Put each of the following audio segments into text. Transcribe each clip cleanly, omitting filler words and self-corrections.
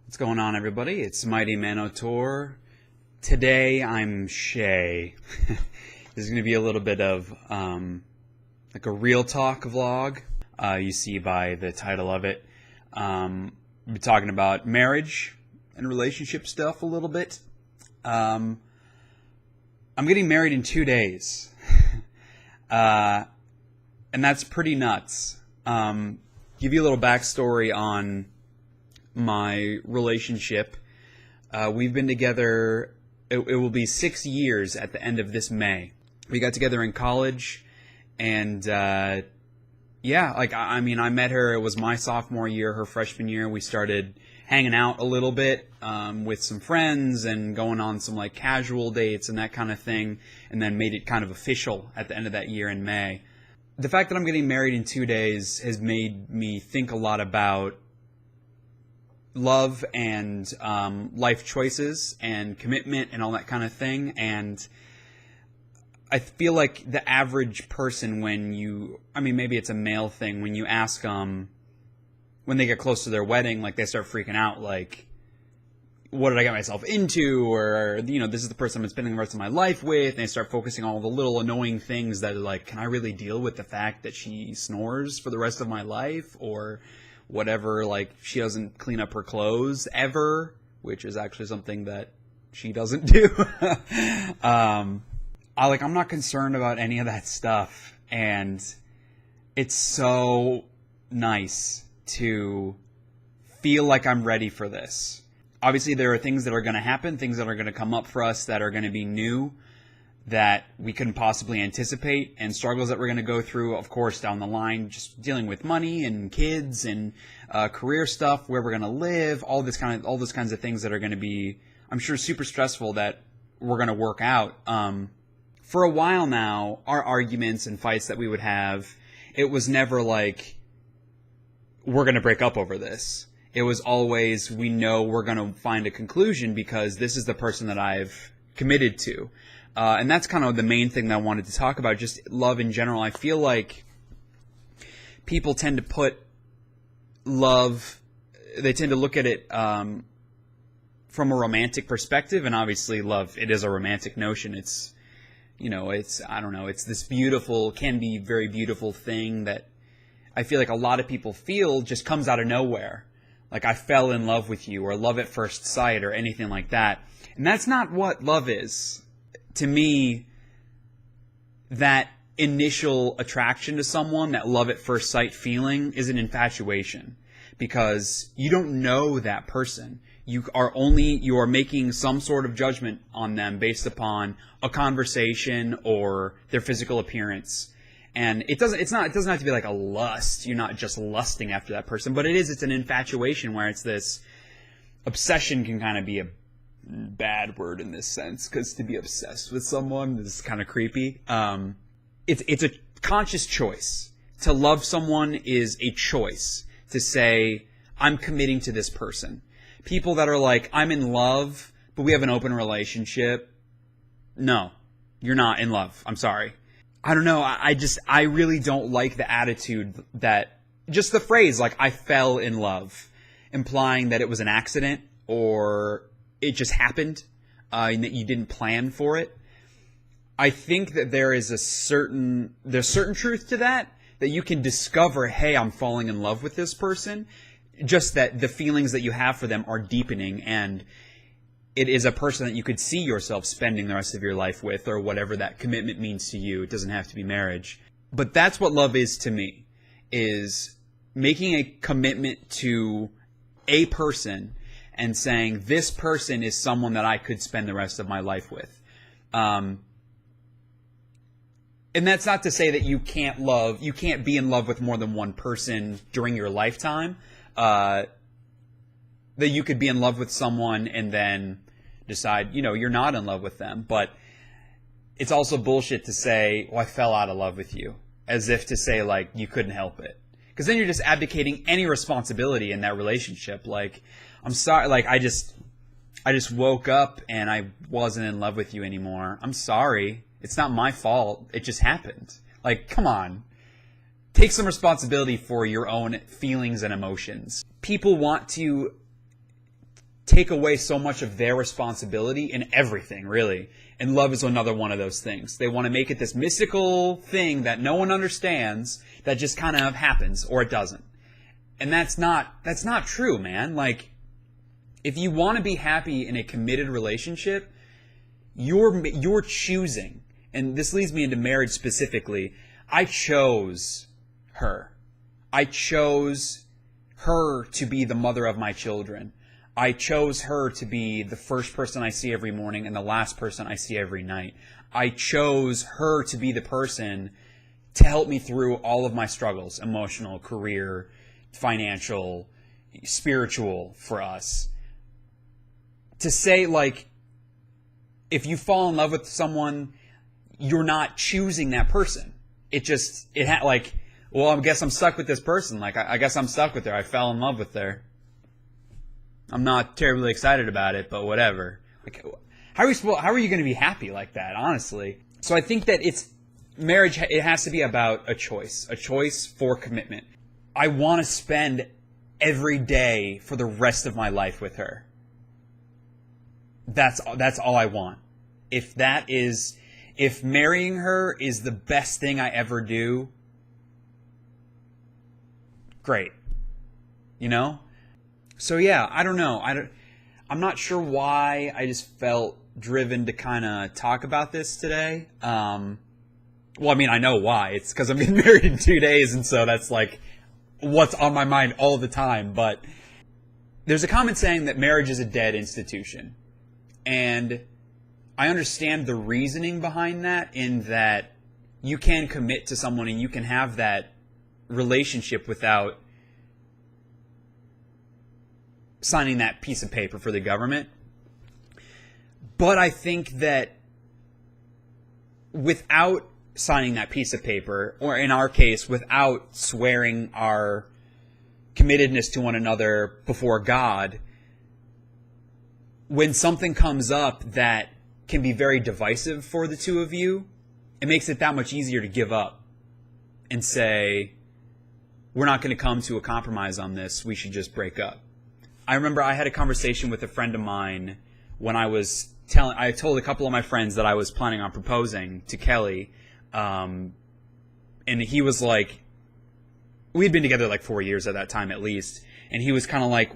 What's going on, everybody? It's Mighty Manotaur. Today I'm Shay. This is going to be a little bit of like a real talk vlog. You see by the title of it. We'll be talking about marriage and relationship stuff a little bit. I'm getting married in 2 days. And that's pretty nuts. Give you a little backstory on my relationship. We've been together, it will be 6 years at the end of this May. We got together in college, and I met her, it was my sophomore year, her freshman year. We started hanging out a little bit with some friends and going on some like casual dates and that kind of thing, and then made it kind of official at the end of that year in May. The fact that I'm getting married in 2 days has made me think a lot about love and life choices and commitment and all that kind of thing. And I feel like the average person, maybe it's a male thing, when you ask them when they get close to their wedding, like they start freaking out, like, what did I get myself into? Or, this is the person I'm spending the rest of my life with. And they start focusing on all the little annoying things that are like, can I really deal with the fact that she snores for the rest of my life? Or whatever, like she doesn't clean up her clothes ever, which is actually something that she doesn't do. I'm not concerned about any of that stuff, and it's so nice to feel like I'm ready for this. Obviously, there are things that are going to happen, things that are going to come up for us that are going to be new, that we couldn't possibly anticipate, and struggles that we're going to go through, of course, down the line, just dealing with money and kids and career stuff, where we're going to live, all those kinds of things that are going to be, I'm sure, super stressful, that we're going to work out. For a while now, our arguments and fights that we would have, it was never like, we're going to break up over this. It was always, we know we're going to find a conclusion because this is the person that I've committed to. And that's kind of the main thing that I wanted to talk about, just love in general. I feel like people tend to put love, they tend to look at it from a romantic perspective, and obviously love, it is a romantic notion. It's, it's this beautiful, can be very beautiful thing that I feel like a lot of people feel just comes out of nowhere. Like, I fell in love with you, or love at first sight, or anything like that. And that's not what love is. To me, that initial attraction to someone, that love at first sight feeling, is an infatuation, because you don't know that person. You are making some sort of judgment on them based upon a conversation or their physical appearance. And it doesn't have to be like a lust. You're not just lusting after that person, but it's an infatuation, where it's this obsession. Can kind of be a bad word in this sense, because to be obsessed with someone is kind of creepy. It's a conscious choice. To love someone is a choice. To say, I'm committing to this person. People that are like, I'm in love, but we have an open relationship. No, you're not in love. I'm sorry. I don't know. I really don't like the attitude that, just the phrase, like, I fell in love, implying that it was an accident, or it just happened, and that you didn't plan for it. I think that there's certain truth to that you can discover, hey, I'm falling in love with this person, just that the feelings that you have for them are deepening, and it is a person that you could see yourself spending the rest of your life with, or whatever that commitment means to you. It doesn't have to be marriage. But that's what love is to me, is making a commitment to a person and saying, this person is someone that I could spend the rest of my life with. And that's not to say that you can't be in love with more than one person during your lifetime. That you could be in love with someone and then decide, you're not in love with them. But it's also bullshit to say, I fell out of love with you, as if to say, like, you couldn't help it. Because then you're just abdicating any responsibility in that relationship. Like, I'm sorry, like, I just woke up and I wasn't in love with you anymore. I'm sorry. It's not my fault. It just happened. Like, come on. Take some responsibility for your own feelings and emotions. People want to take away so much of their responsibility in everything, really. And love is another one of those things. They want to make it this mystical thing that no one understands, that just kind of happens, or it doesn't. And that's not true, man. Like, if you want to be happy in a committed relationship, you're choosing. And this leads me into marriage specifically. I chose her. I chose her to be the mother of my children. I chose her to be the first person I see every morning and the last person I see every night. I chose her to be the person to help me through all of my struggles, emotional, career, financial, spiritual, for us. To say, like, if you fall in love with someone, you're not choosing that person. Well, I guess I'm stuck with this person. Like, I guess I'm stuck with her. I fell in love with her. I'm not terribly excited about it, but whatever. Like, how are you going to be happy like that, honestly? So I think that marriage, it has to be about a choice for commitment. I want to spend every day for the rest of my life with her. That's all I want. If marrying her is the best thing I ever do, great. You know? So yeah, I don't know. I'm not sure why I just felt driven to kind of talk about this today. Well, I mean, I know why. It's because I'm getting married in 2 days, and so that's like what's on my mind all the time. But there's a comment saying that marriage is a dead institution. And I understand the reasoning behind that, in that you can commit to someone and you can have that relationship without signing that piece of paper for the government. But I think that without signing that piece of paper, or in our case, without swearing our committedness to one another before God, when something comes up that can be very divisive for the two of you, it makes it that much easier to give up and say, we're not going to come to a compromise on this, we should just break up. I remember I had a conversation with a friend of mine when I told a couple of my friends that I was planning on proposing to Kelly, and he was like, we'd been together like 4 years at that time at least, and he was kind of like,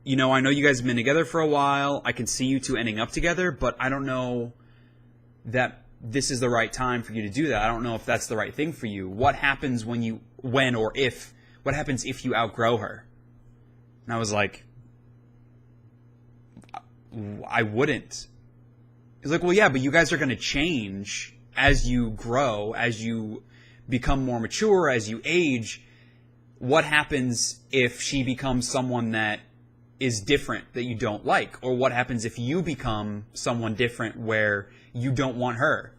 I know you guys have been together for a while, I can see you two ending up together, but I don't know that this is the right time for you to do that. I don't know if that's the right thing for you. What happens what happens if you outgrow her? And I was like, I wouldn't. He's like, well, yeah, but you guys are going to change as you grow, as you become more mature, as you age. What happens if she becomes someone that is different, that you don't like? Or what happens if you become someone different where you don't want her?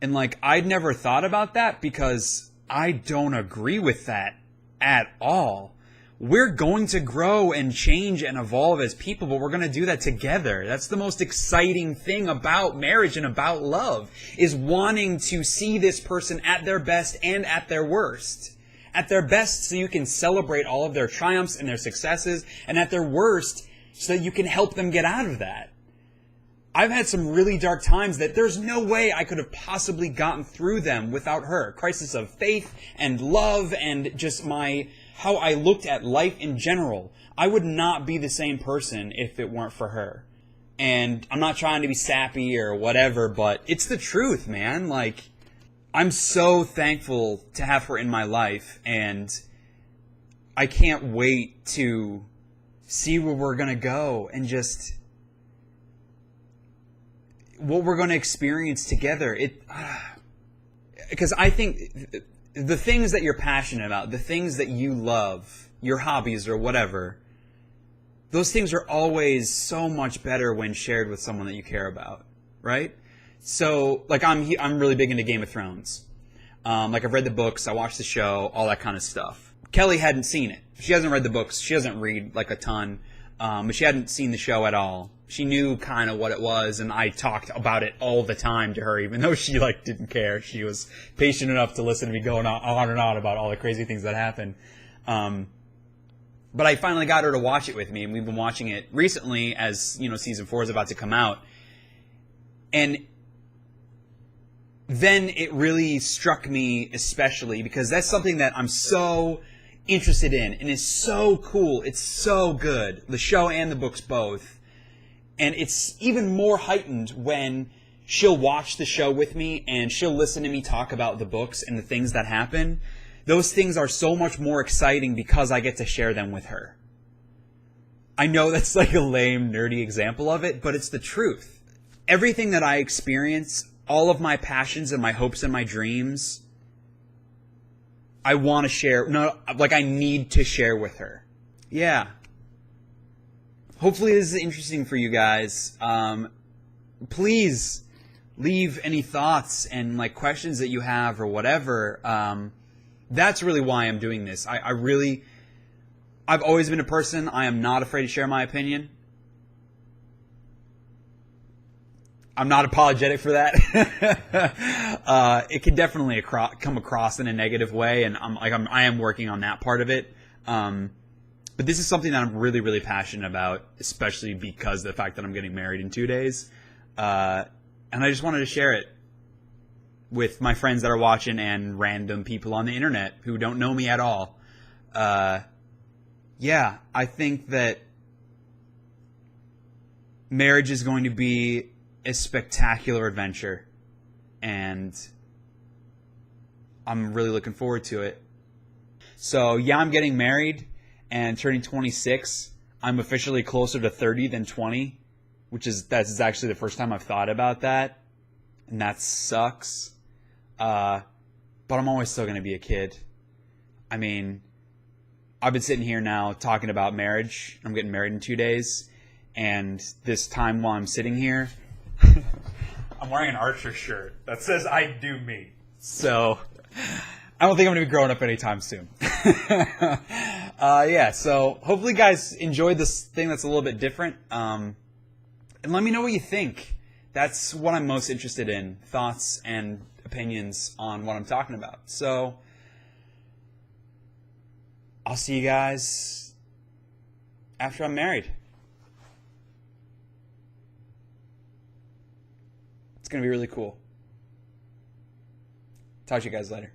And like, I'd never thought about that because I don't agree with that at all. We're going to grow and change and evolve as people, but we're going to do that together. That's the most exciting thing about marriage and about love, is wanting to see this person at their best and at their worst. At their best so you can celebrate all of their triumphs and their successes, and at their worst so that you can help them get out of that. I've had some really dark times that there's no way I could have possibly gotten through them without her. Crisis of faith and love and just how I looked at life in general. I would not be the same person if it weren't for her. And I'm not trying to be sappy or whatever, but it's the truth, man. Like, I'm so thankful to have her in my life, and I can't wait to see where we're going to go and just what we're going to experience together. Because I think the things that you're passionate about, the things that you love, your hobbies or whatever, those things are always so much better when shared with someone that you care about, right? So, like, I'm really big into Game of Thrones. Like, I've read the books, I watched the show, all that kind of stuff. Kelly hadn't seen it. She hasn't read the books. She doesn't read, like, a ton. But she hadn't seen the show at all. She knew kind of what it was, and I talked about it all the time to her, even though she, like, didn't care. She was patient enough to listen to me going on and on about all the crazy things that happened. But I finally got her to watch it with me, and we've been watching it recently as, season 4 is about to come out. And then it really struck me especially because that's something that I'm so interested in and it's so cool. It's so good. The show and the books both. And it's even more heightened when she'll watch the show with me and she'll listen to me talk about the books and the things that happen. Those things are so much more exciting because I get to share them with her. I know that's like a lame, nerdy example of it, but it's the truth. Everything that I experience, all of my passions and my hopes and my dreams, I want to share. No, like I need to share with her. Yeah. Hopefully this is interesting for you guys. Please leave any thoughts and like questions that you have or whatever. That's really why I'm doing this. I've always been a person. I am not afraid to share my opinion. I'm not apologetic for that. It can definitely come across in a negative way, and I am working on that part of it. But this is something that I'm really, really passionate about, especially because of the fact that I'm getting married in 2 days. And I just wanted to share it with my friends that are watching and random people on the internet who don't know me at all. Yeah, I think that marriage is going to be a spectacular adventure, and I'm really looking forward to it. So yeah, I'm getting married and turning 26. I'm officially closer to 30 than 20, that's actually the first time I've thought about that, and that sucks. But I'm always still going to be a kid. I mean, I've been sitting here now talking about marriage. I'm getting married in 2 days, and this time while I'm sitting here, I'm wearing an Archer shirt that says I do me. So I don't think I'm going to be growing up anytime soon. Yeah, so hopefully you guys enjoyed this thing that's a little bit different. And let me know what you think. That's what I'm most interested in, thoughts and opinions on what I'm talking about. So I'll see you guys after I'm married. It's going to be really cool. Talk to you guys later.